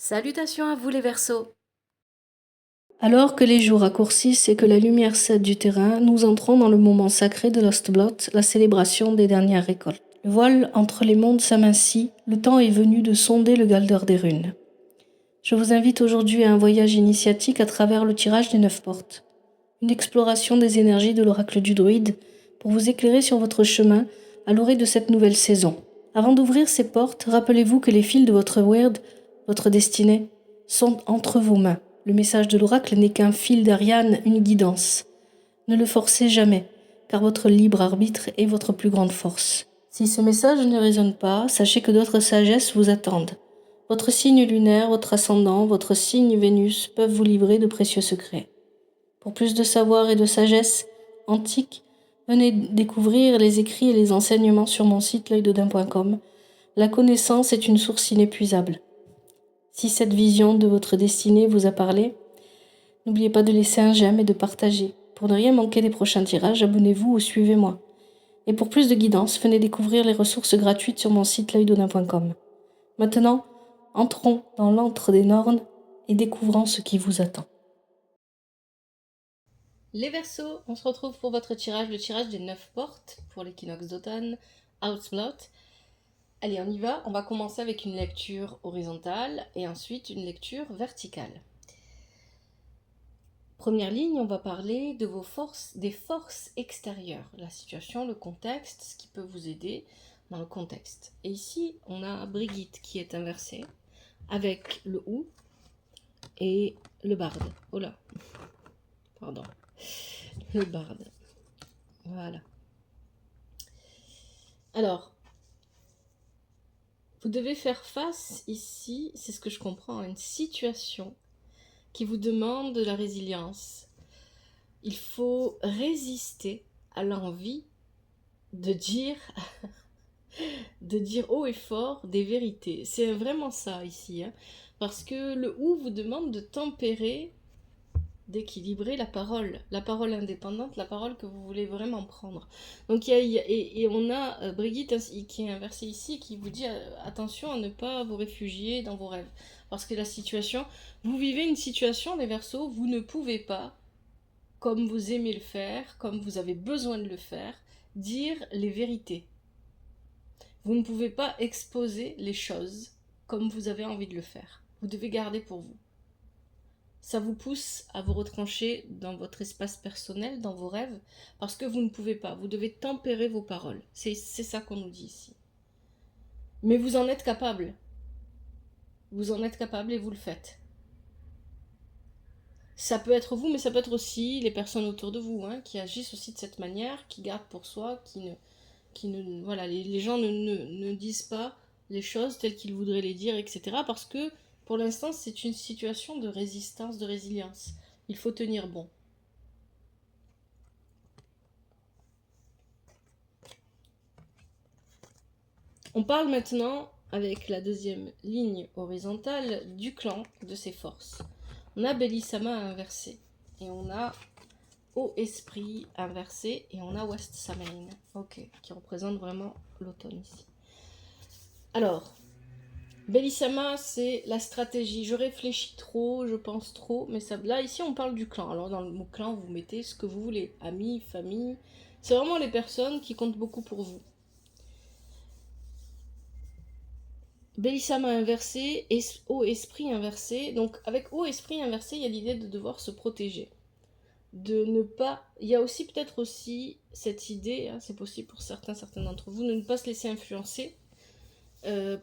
Salutations à vous les Verseaux! Alors que les jours raccourcissent et que la lumière cède du terrain, nous entrons dans le moment sacré de l'Ostblot, la célébration des dernières récoltes. Le voile entre les mondes s'amincit, le temps est venu de sonder le Galdeur des runes. Je vous invite aujourd'hui à un voyage initiatique à travers le tirage des 9 portes. Une exploration des énergies de l'oracle du druide pour vous éclairer sur votre chemin à l'orée de cette nouvelle saison. Avant d'ouvrir ces portes, rappelez-vous que les fils de votre Wyrd, votre destinée, sont entre vos mains. Le message de l'oracle n'est qu'un fil d'Ariane, une guidance. Ne le forcez jamais, car votre libre arbitre est votre plus grande force. Si ce message ne résonne pas, sachez que d'autres sagesses vous attendent. Votre signe lunaire, votre ascendant, votre signe Vénus peuvent vous livrer de précieux secrets. Pour plus de savoir et de sagesse antique, venez découvrir les écrits et les enseignements sur mon site l'œildodin.com. La connaissance est une source inépuisable. Si cette vision de votre destinée vous a parlé, n'oubliez pas de laisser un j'aime et de partager. Pour ne rien manquer des prochains tirages, abonnez-vous ou suivez-moi. Et pour plus de guidance, venez découvrir les ressources gratuites sur mon site l'œildodin.com. Maintenant, entrons dans l'antre des Nornes et découvrons ce qui vous attend. Les Verseaux, on se retrouve pour votre tirage, le tirage des 9 portes pour l'équinoxe d'automne, Outslot. Allez, on y va. On va commencer avec une lecture horizontale et ensuite une lecture verticale. Première ligne, on va parler de vos forces, des forces extérieures, la situation, le contexte, ce qui peut vous aider dans le contexte. Et ici, on a Brigitte qui est inversée avec le ou et le barde. Oh là, pardon. Le barde. Voilà. Alors, vous devez faire face ici, c'est ce que je comprends, à une situation qui vous demande de la résilience. Il faut résister à l'envie de dire, de dire haut et fort des vérités. C'est vraiment ça ici, hein, parce que le ou vous demande de tempérer, d'équilibrer la parole indépendante, la parole que vous voulez vraiment prendre. Donc et on a Brigitte qui est inversée ici, qui vous dit attention à ne pas vous réfugier dans vos rêves, parce que la situation, vous vivez une situation, les Verseaux, vous ne pouvez pas, comme vous aimez le faire, comme vous avez besoin de le faire, dire les vérités. Vous ne pouvez pas exposer les choses comme vous avez envie de le faire. Vous devez garder pour vous. Ça vous pousse à vous retrancher dans votre espace personnel, dans vos rêves, parce que vous ne pouvez pas. Vous devez tempérer vos paroles. C'est ça qu'on nous dit ici. Mais vous en êtes capable. Vous en êtes capable et vous le faites. Ça peut être vous, mais ça peut être aussi les personnes autour de vous, hein, qui agissent aussi de cette manière, qui gardent pour soi, voilà, les gens ne disent pas les choses telles qu'ils voudraient les dire, etc. Parce que pour l'instant, c'est une situation de résistance, de résilience. Il faut tenir bon. On parle maintenant, avec la deuxième ligne horizontale, du clan de ses forces. On a Bellissama inversé, et on a Haut Esprit inversé, et on a West Samain, ok, qui représente vraiment l'automne ici. Alors, Bellissama, c'est la stratégie. Je réfléchis trop, je pense trop, mais ça, là, ici, on parle du clan. Alors, dans le mot clan, vous mettez ce que vous voulez. Amis, famille. C'est vraiment les personnes qui comptent beaucoup pour vous. Bellissama inversé, haut esprit inversé. Donc, avec haut esprit inversé, il y a l'idée de devoir se protéger. De ne pas... Il y a aussi peut-être aussi cette idée, hein, c'est possible pour certains d'entre vous, de ne pas se laisser influencer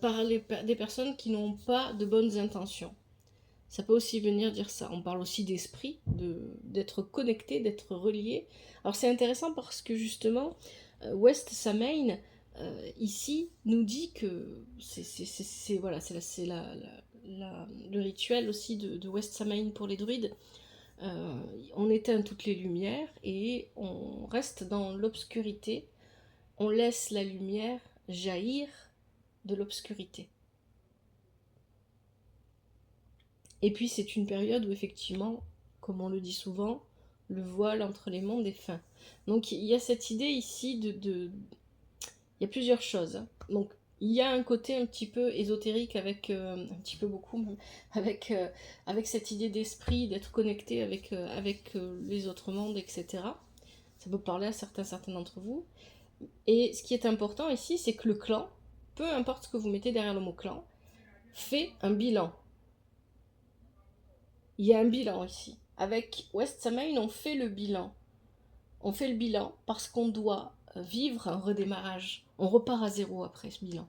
par des personnes qui n'ont pas de bonnes intentions. Ça peut aussi venir dire ça. On parle aussi d'esprit, d'être connecté, d'être relié. Alors c'est intéressant parce que justement, West Samain, ici, nous dit que voilà, c'est le rituel aussi de West Samain pour les druides. On éteint toutes les lumières et on reste dans l'obscurité. On laisse la lumière jaillir de l'obscurité. Et puis c'est une période où effectivement, comme on le dit souvent, le voile entre les mondes est fin. Donc il y a cette idée ici il y a plusieurs choses. Donc il y a un côté un petit peu ésotérique avec, un petit peu beaucoup même, avec cette idée d'esprit, d'être connecté avec les autres mondes, etc. Ça peut parler à certains d'entre vous. Et ce qui est important ici, c'est que le clan, peu importe ce que vous mettez derrière le mot clan, fait un bilan. Il y a un bilan ici. Avec West Samain, on fait le bilan. On fait le bilan parce qu'on doit vivre un redémarrage. On repart à zéro après ce bilan.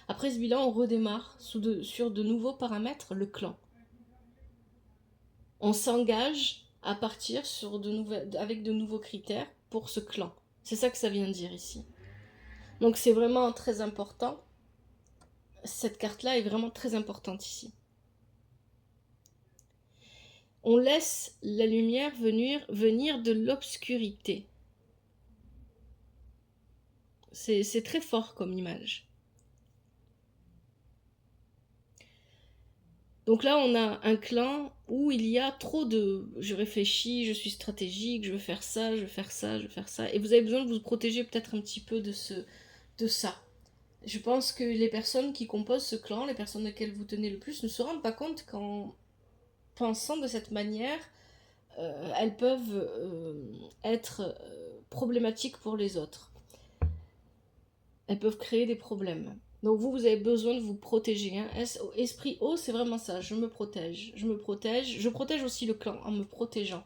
Après ce bilan, on redémarre sur de nouveaux paramètres, le clan. On s'engage à partir avec de nouveaux critères pour ce clan. C'est ça que ça vient dire ici. Donc c'est vraiment très important. Cette carte-là est vraiment très importante ici. On laisse la lumière venir de l'obscurité. C'est très fort comme image. Donc là, on a un clan où il y a trop de... Je réfléchis, je suis stratégique, je veux faire ça, je veux faire ça, je veux faire ça. Et vous avez besoin de vous protéger peut-être un petit peu de ça. Je pense que les personnes qui composent ce clan, les personnes auxquelles vous tenez le plus, ne se rendent pas compte qu'en pensant de cette manière, elles peuvent être problématiques pour les autres. Elles peuvent créer des problèmes. Donc vous avez besoin de vous protéger. Hein. Esprit haut, c'est vraiment ça. Je me protège. Je me protège. Je protège aussi le clan en me protégeant.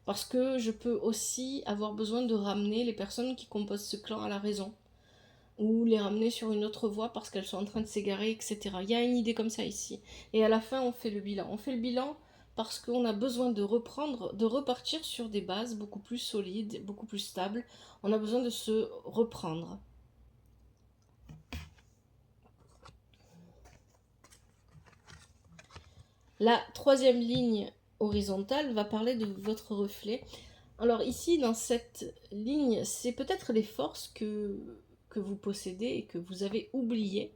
Parce que je peux aussi avoir besoin de ramener les personnes qui composent ce clan à la raison. Ou les ramener sur une autre voie parce qu'elles sont en train de s'égarer, etc. Il y a une idée comme ça ici. Et à la fin, on fait le bilan. On fait le bilan parce qu'on a besoin de repartir sur des bases beaucoup plus solides, beaucoup plus stables. On a besoin de se reprendre. La troisième ligne horizontale va parler de votre reflet. Alors ici, dans cette ligne, c'est peut-être les forces que vous possédez et que vous avez oubliées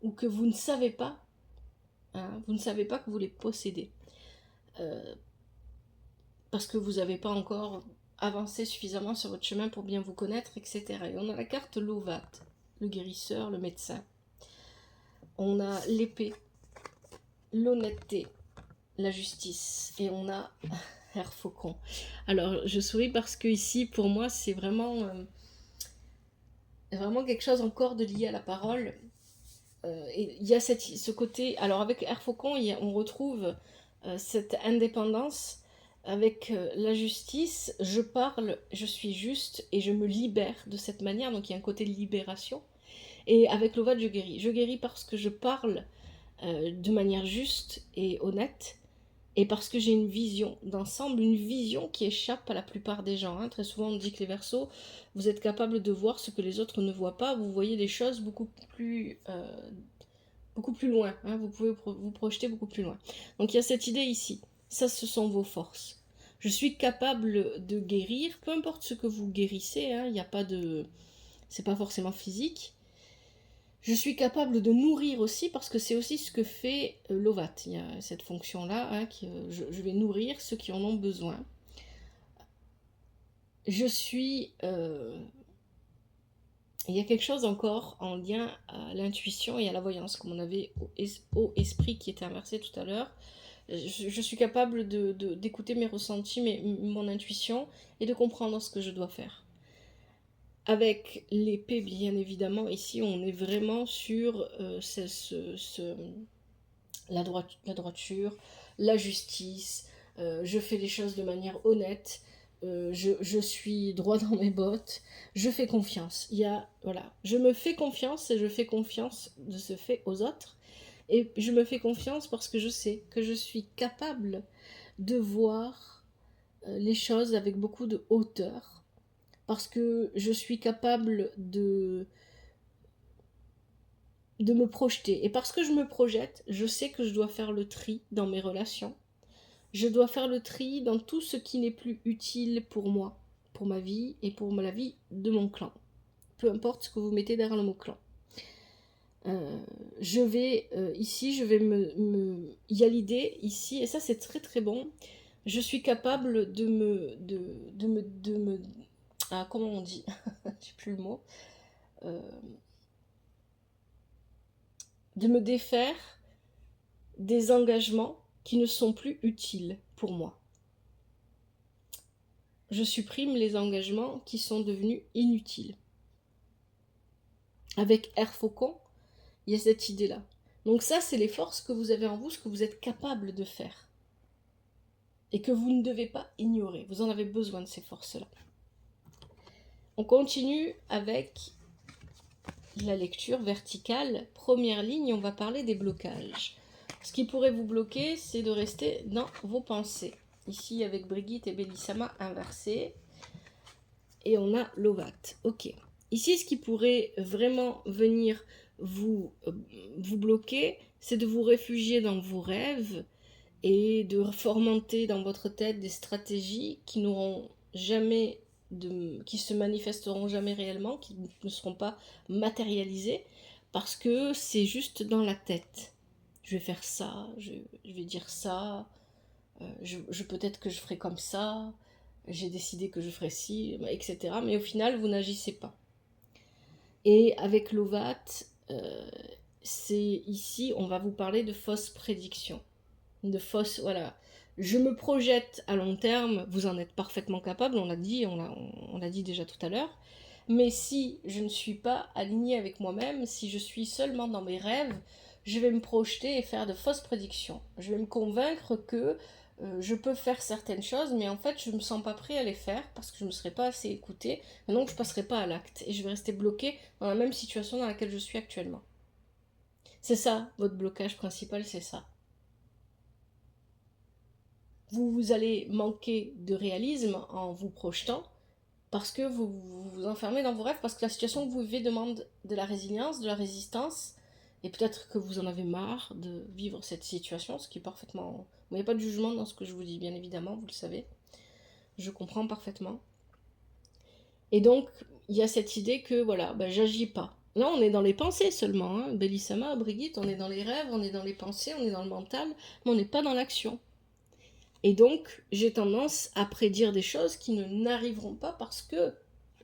ou que vous ne savez pas. Hein, vous ne savez pas que vous les possédez. Parce que vous n'avez pas encore avancé suffisamment sur votre chemin pour bien vous connaître, etc. Et on a la carte Lovat, le guérisseur, le médecin. On a l'épée, l'honnêteté, la justice, et on a Air Faucon. Alors je souris parce que ici pour moi c'est vraiment quelque chose encore de lié à la parole. Et il y a ce côté, alors avec Air Faucon on retrouve cette indépendance avec la justice. Je parle, je suis juste et je me libère de cette manière, donc il y a un côté de libération. Et avec Lovat, je guéris parce que je parle de manière juste et honnête, et parce que j'ai une vision d'ensemble, une vision qui échappe à la plupart des gens. Hein. Très souvent, on dit que les Verseaux, vous êtes capable de voir ce que les autres ne voient pas. Vous voyez les choses beaucoup plus loin. Hein. Vous pouvez vous projeter beaucoup plus loin. Donc, il y a cette idée ici. Ça, ce sont vos forces. Je suis capable de guérir, peu importe ce que vous guérissez. Hein. Il n'y a pas de... C'est pas forcément physique. Je suis capable de nourrir aussi, parce que c'est aussi ce que fait Lovat. Il y a cette fonction-là, hein, je vais nourrir ceux qui en ont besoin. Je suis... il y a quelque chose encore en lien à l'intuition et à la voyance, comme on avait au esprit qui était inversé tout à l'heure. Je suis capable d'écouter mes ressentis, mon intuition, et de comprendre ce que je dois faire. Avec l'épée, bien évidemment, ici, on est vraiment sur la droiture, la justice. Je fais les choses de manière honnête. Je suis droit dans mes bottes. Je fais confiance. Voilà, je me fais confiance et je fais confiance de ce fait aux autres. Et je me fais confiance parce que je sais que je suis capable de voir les choses avec beaucoup de hauteur. Parce que je suis capable de me projeter. Et parce que je me projette, je sais que je dois faire le tri dans mes relations. Je dois faire le tri dans tout ce qui n'est plus utile pour moi, pour ma vie et pour la vie de mon clan. Peu importe ce que vous mettez derrière le mot clan. Ici, je vais il y a l'idée ici, et ça c'est très très bon. Je suis capable de me comment on dit j'ai plus le mot. de me défaire des engagements qui ne sont plus utiles pour moi. Je supprime les engagements qui sont devenus inutiles. Avec Air Faucon, il y a cette idée-là. Donc ça, c'est les forces que vous avez en vous, ce que vous êtes capable de faire. Et que vous ne devez pas ignorer. Vous en avez besoin de ces forces-là. On continue avec la lecture verticale. Première ligne, on va parler des blocages. Ce qui pourrait vous bloquer, c'est de rester dans vos pensées. Ici, avec Brigitte et Bellissama inversés. Et on a Lovat. Ok. Ici, ce qui pourrait vraiment venir vous bloquer, c'est de vous réfugier dans vos rêves et de fomenter dans votre tête des stratégies qui n'auront jamais qui se manifesteront jamais réellement, qui ne seront pas matérialisées, parce que c'est juste dans la tête. Je vais faire ça, je vais dire ça, peut-être que je ferai comme ça, j'ai décidé que je ferai ci, etc. Mais au final, vous n'agissez pas. Et avec Lovat, c'est ici, on va vous parler de fausses prédictions. Voilà. Je me projette à long terme, vous en êtes parfaitement capable, on l'a dit déjà tout à l'heure. Mais si je ne suis pas alignée avec moi-même, si je suis seulement dans mes rêves, je vais me projeter et faire de fausses prédictions. Je vais me convaincre que je peux faire certaines choses, mais en fait, je ne me sens pas prêt à les faire parce que je ne me serai pas assez écoutée, et donc je ne passerai pas à l'acte, et je vais rester bloquée dans la même situation dans laquelle je suis actuellement. C'est ça, votre blocage principal, c'est ça. Vous allez manquer de réalisme en vous projetant parce que vous vous enfermez dans vos rêves, parce que la situation que vous vivez demande de la résilience, de la résistance, et peut-être que vous en avez marre de vivre cette situation, ce qui est parfaitement... Il n'y a pas de jugement dans ce que je vous dis, bien évidemment, vous le savez. Je comprends parfaitement. Et donc, il y a cette idée que, voilà, j'agis pas. Là, on est dans les pensées seulement, hein. Bellissama, Brigitte, on est dans les rêves, on est dans les pensées, on est dans le mental, mais on n'est pas dans l'action. Et donc, j'ai tendance à prédire des choses qui n'arriveront pas parce que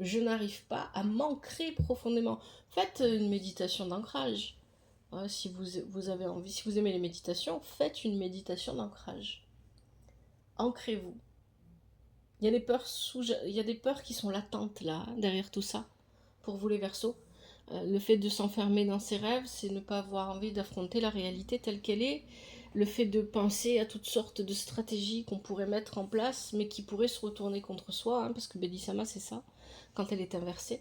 je n'arrive pas à m'ancrer profondément. Faites une méditation d'ancrage. Si vous avez envie, si vous aimez les méditations, faites une méditation d'ancrage. Ancrez-vous. Il y a des peurs qui sont latentes là, derrière tout ça, pour vous les Verseaux. Le fait de s'enfermer dans ses rêves, c'est ne pas avoir envie d'affronter la réalité telle qu'elle est. Le fait de penser à toutes sortes de stratégies qu'on pourrait mettre en place, mais qui pourraient se retourner contre soi, hein, parce que Bellissama, c'est ça, quand elle est inversée.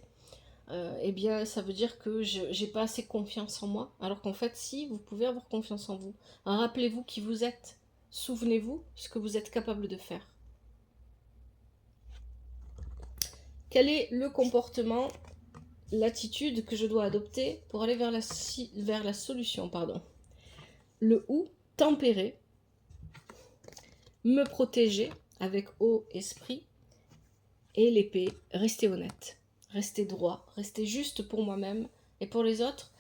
Eh bien, ça veut dire que j'ai pas assez confiance en moi, alors qu'en fait, si, vous pouvez avoir confiance en vous. Alors, rappelez-vous qui vous êtes. Souvenez-vous ce que vous êtes capable de faire. Quel est le comportement, l'attitude que je dois adopter pour aller vers la solution, pardon. Le ou, tempérer, me protéger avec eau, esprit, et l'épée, rester honnête, rester droit, rester juste pour moi-même et pour les autres,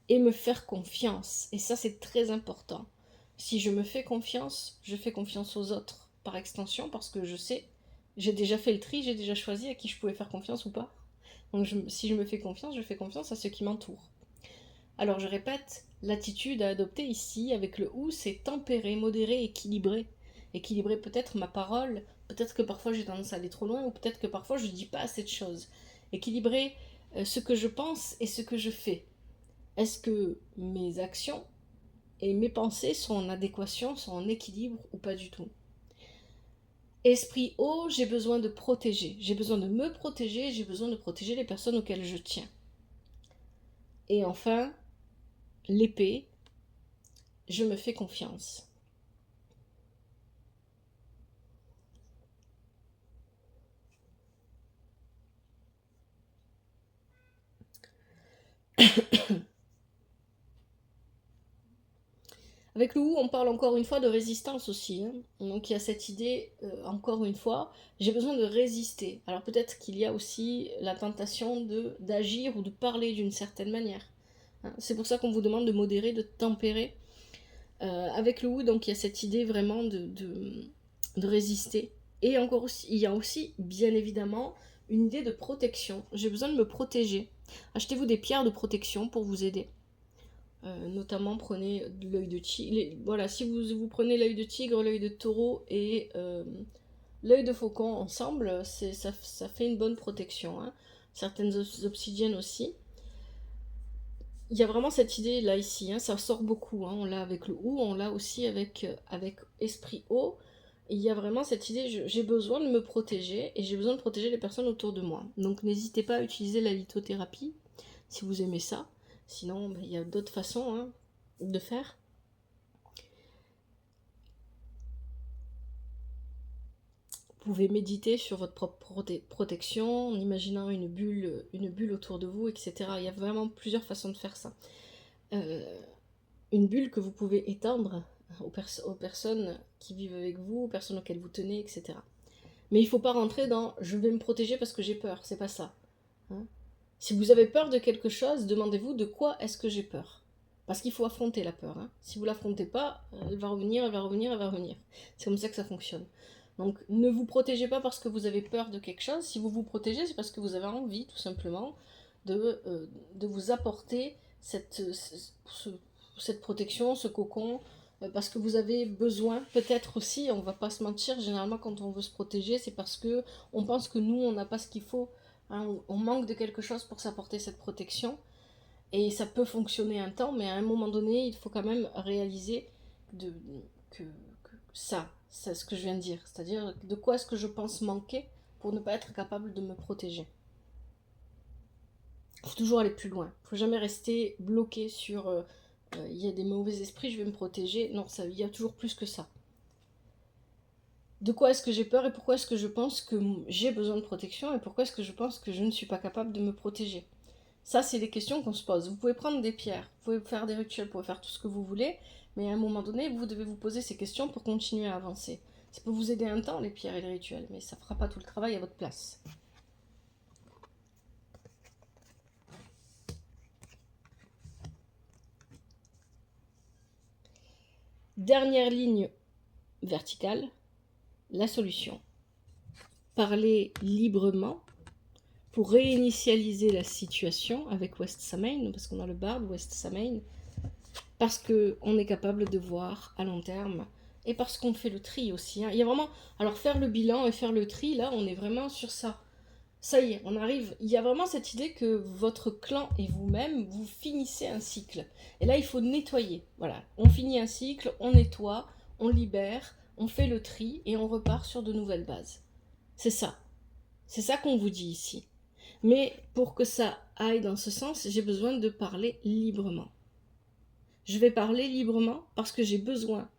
et me faire confiance. Et ça, c'est très important. Si je me fais confiance, je fais confiance aux autres, par extension, parce que je sais, j'ai déjà fait le tri, j'ai déjà choisi à qui je pouvais faire confiance ou pas. Donc si je me fais confiance, je fais confiance à ceux qui m'entourent. Alors je répète, l'attitude à adopter ici, avec le ou, c'est tempérer, modérer, équilibrer. Équilibrer peut-être ma parole, peut-être que parfois j'ai tendance à aller trop loin, ou peut-être que parfois je ne dis pas assez de choses. Équilibrer ce que je pense et ce que je fais. Est-ce que mes actions et mes pensées sont en adéquation, sont en équilibre ou pas du tout? Esprit haut, j'ai besoin de protéger. J'ai besoin de me protéger, j'ai besoin de protéger les personnes auxquelles je tiens. Et enfin, l'épée, je me fais confiance. Avec le ou, on parle encore une fois de résistance aussi. Hein. Donc il y a cette idée, encore une fois, j'ai besoin de résister. Alors peut-être qu'il y a aussi la tentation d'agir ou de parler d'une certaine manière. Hein. C'est pour ça qu'on vous demande de modérer, de tempérer. Avec le ou, donc il y a cette idée vraiment de résister. Et encore aussi, il y a aussi, bien évidemment, une idée de protection. J'ai besoin de me protéger. Achetez-vous des pierres de protection pour vous aider. Notamment prenez l'œil de tigre. Voilà, si vous prenez l'œil de tigre, l'œil de taureau et l'œil de faucon ensemble, ça fait une bonne protection. Hein. Certaines obsidiennes aussi. Il y a vraiment cette idée là ici, hein, ça sort beaucoup. Hein. On l'a avec le ou, on l'a aussi avec esprit eau. Il y a vraiment cette idée, j'ai besoin de me protéger et j'ai besoin de protéger les personnes autour de moi. Donc n'hésitez pas à utiliser la lithothérapie si vous aimez ça. Sinon, il y a d'autres façons hein, de faire. Vous pouvez méditer sur votre propre protection en imaginant une bulle autour de vous, etc. Il y a vraiment plusieurs façons de faire ça. Une bulle que vous pouvez étendre aux personnes qui vivent avec vous, aux personnes auxquelles vous tenez, etc. Mais il ne faut pas rentrer dans « je vais me protéger parce que j'ai peur », c'est pas ça. Hein. Si vous avez peur de quelque chose, demandez-vous de quoi est-ce que j'ai peur. Parce qu'il faut affronter la peur. Hein. Si vous ne l'affrontez pas, elle va revenir, elle va revenir, elle va revenir. C'est comme ça que ça fonctionne. Donc ne vous protégez pas parce que vous avez peur de quelque chose. Si vous vous protégez, c'est parce que vous avez envie, tout simplement, de vous apporter cette protection, ce cocon, parce que vous avez besoin, peut-être aussi, on ne va pas se mentir, généralement quand on veut se protéger, c'est parce que on pense que nous, on n'a pas ce qu'il faut. Hein, on manque de quelque chose pour s'apporter cette protection. Et ça peut fonctionner un temps, mais à un moment donné, il faut quand même réaliser que ça, c'est ce que je viens de dire. C'est-à-dire de quoi est-ce que je pense manquer pour ne pas être capable de me protéger. Il faut toujours aller plus loin. Il ne faut jamais rester bloqué sur il y a des mauvais esprits, je vais me protéger. Non, il y a toujours plus que ça. De quoi est-ce que j'ai peur et pourquoi est-ce que je pense que j'ai besoin de protection et pourquoi est-ce que je pense que je ne suis pas capable de me protéger. Ça, c'est des questions qu'on se pose. Vous pouvez prendre des pierres, vous pouvez faire des rituels, vous pouvez faire tout ce que vous voulez, mais à un moment donné, vous devez vous poser ces questions pour continuer à avancer. Ça peut vous aider un temps, les pierres et les rituels, mais ça ne fera pas tout le travail à votre place. Dernière ligne verticale, la solution. Parler librement pour réinitialiser la situation avec West Samhain, parce qu'on a le barde West Samhain, parce qu'on est capable de voir à long terme, et parce qu'on fait le tri aussi. Hein. Il y a vraiment, alors faire le bilan et faire le tri, là, on est vraiment sur ça. Ça y est, on arrive, il y a vraiment cette idée que votre clan et vous-même, vous finissez un cycle. Et là, il faut nettoyer. Voilà, on finit un cycle, on nettoie, on libère, on fait le tri, et on repart sur de nouvelles bases. C'est ça. C'est ça qu'on vous dit ici. Mais pour que ça aille dans ce sens, j'ai besoin de parler librement. Je vais parler librement parce que j'ai besoin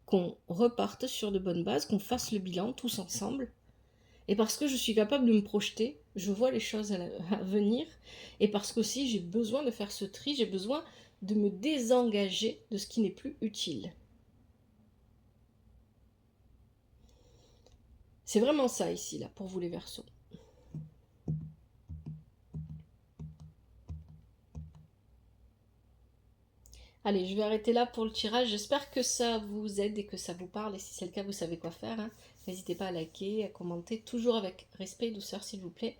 qu'on reparte sur de bonnes bases, qu'on fasse le bilan tous ensemble. Et parce que je suis capable de me projeter, je vois les choses à venir. Et parce qu'aussi j'ai besoin de faire ce tri, j'ai besoin de me désengager de ce qui n'est plus utile. C'est vraiment ça ici, là, pour vous les Verseaux. Allez, je vais arrêter là pour le tirage. J'espère que ça vous aide et que ça vous parle. Et si c'est le cas, vous savez quoi faire. Hein. N'hésitez pas à liker, à commenter, toujours avec respect et douceur, s'il vous plaît.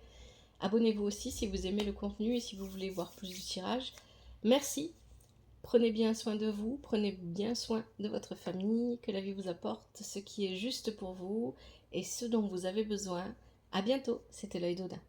Abonnez-vous aussi si vous aimez le contenu et si vous voulez voir plus de tirages. Merci. Prenez bien soin de vous. Prenez bien soin de votre famille. Que la vie vous apporte ce qui est juste pour vous et ce dont vous avez besoin. À bientôt. C'était l'œil d'Odin.